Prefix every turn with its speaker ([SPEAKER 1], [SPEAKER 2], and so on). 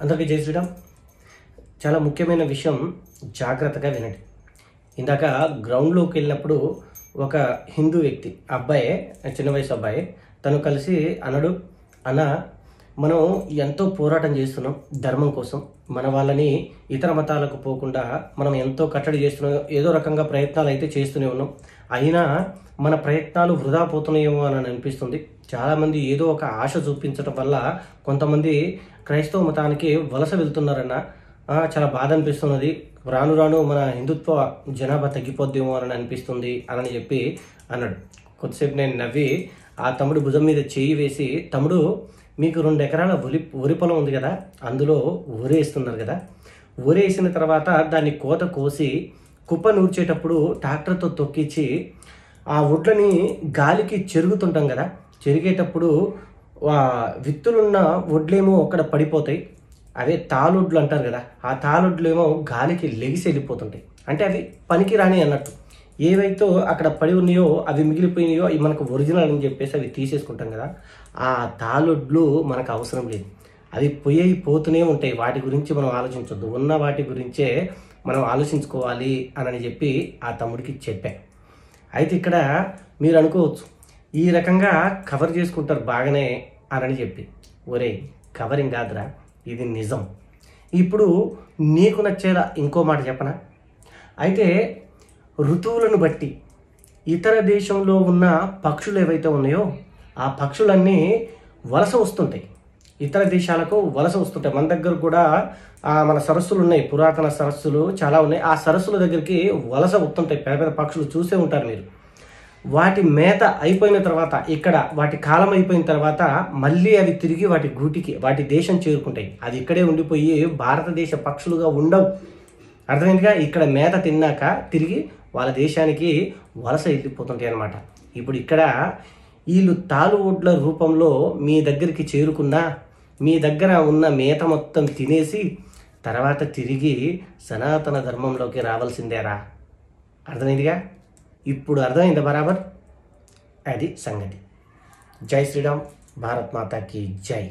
[SPEAKER 1] అందరికీ జై శ్రీరామ్. చాలా ముఖ్యమైన విషయం, జాగ్రత్తగా వినండి. ఇందాక గ్రౌండ్లోకి వెళ్ళినప్పుడు ఒక హిందూ వ్యక్తి అబ్బాయే, చిన్న వయసు అబ్బాయి, తను కలిసి అన్నాడు, అన్న మనం ఎంతో పోరాటం చేస్తున్నాం ధర్మం కోసం, మన వాళ్ళని ఇతర మతాలకు పోకుండా మనం ఎంతో కట్టడి చేస్తున్నాం, ఏదో రకంగా ప్రయత్నాలు అయితే చేస్తూనే ఉన్నాం, అయినా మన ప్రయత్నాలు వృధా పోతున్నాయేమో అని అనిపిస్తుంది. చాలామంది ఏదో ఒక ఆశ చూపించడం వల్ల కొంతమంది క్రైస్తవ మతానికి వలస వెళ్తున్నారన్న, చాలా బాధ అనిపిస్తున్నది. రాను రాను మన హిందుత్వ జనాభా తగ్గిపోద్దేమో అని అనిపిస్తుంది అని చెప్పి అన్నాడు. కొద్దిసేపు నేను నవ్వి ఆ తమ్ముడు భుజం మీద చేయి వేసి, తమ్ముడు మీకు 2 ఎకరాల వరి పొలం ఉంది కదా, అందులో ఊరేస్తున్నారు కదా, ఊరేసిన తర్వాత దాన్ని కోత కోసి కుప్ప నూర్చేటప్పుడు ట్రాక్టర్తో తొక్కించి ఆ వడ్లని గాలికి చెరుగుతుంటాం కదా, చెరిగేటప్పుడు విత్తులున్న వడ్లేమో అక్కడ పడిపోతాయి, అవే తాళొడ్లు అంటారు కదా, ఆ తాళొడ్లేమో గాలికి లెగిసి వెళ్ళిపోతుంటాయి. అంటే అవి పనికి రాని అన్నట్టు. ఏవైతే అక్కడ పడి ఉన్నాయో అవి మిగిలిపోయినాయో అవి మనకు ఒరిజినల్ అని చెప్పేసి అవి తీసేసుకుంటాం కదా, ఆ తాళొడ్లు మనకు అవసరం లేదు, అవి పోతూనే ఉంటాయి. వాటి గురించి మనం ఆలోచించొద్దు, ఉన్న వాటి గురించే మనం ఆలోచించుకోవాలి అని చెప్పి ఆ తమ్ముడికి చెప్పా. అయితే ఇక్కడ మీరు అనుకోవచ్చు, ఈ రకంగా కవర్ చేసుకుంటారు బాగానే అని చెప్పి. ఒరే, కవరింగ్ కాదురా, ఇది నిజం. ఇప్పుడు నీకు నచ్చేలా ఇంకో మాట చెప్పనా? అయితే ఋతువులను బట్టి ఇతర దేశంలో ఉన్న పక్షులు ఏవైతే ఉన్నాయో ఆ పక్షులన్నీ వలస వస్తుంటాయి, ఇతర దేశాలకు వలస వస్తుంటాయి. మన దగ్గర కూడా మన సరస్సులు ఉన్నాయి, పురాతన సరస్సులు చాలా ఉన్నాయి. ఆ సరస్సుల దగ్గరికి వలస వస్తుంటాయి పెద్ద పెద్ద పక్షులు, చూసే ఉంటారు మీరు. వాటి మేత అయిపోయిన తర్వాత, ఇక్కడ వాటి కాలం అయిపోయిన తర్వాత మళ్ళీ అవి తిరిగి వాటి గూటికి, వాటి దేశం చేరుకుంటాయి. అది ఇక్కడే ఉండిపోయి భారతదేశ పక్షులుగా ఉండవు. అర్థమైందిగా? ఇక్కడ మేత తిన్నాక తిరిగి వాళ్ళ దేశానికి వలస వెళ్ళిపోతుంటాయి అన్నమాట. ఇప్పుడు ఇక్కడ వీళ్ళు తాళుఓడ్ల రూపంలో మీ దగ్గరికి చేరుకున్నా మీ దగ్గర ఉన్న మేత మొత్తం తినేసి తర్వాత తిరిగి సనాతన ధర్మంలోకి రావాల్సిందేరా. అర్థమైందిగా? ఇప్పుడు అర్థమైందా బరాబర్? అది సంగతి. జై శ్రీరామ్. భారత్ మాతాకి జై.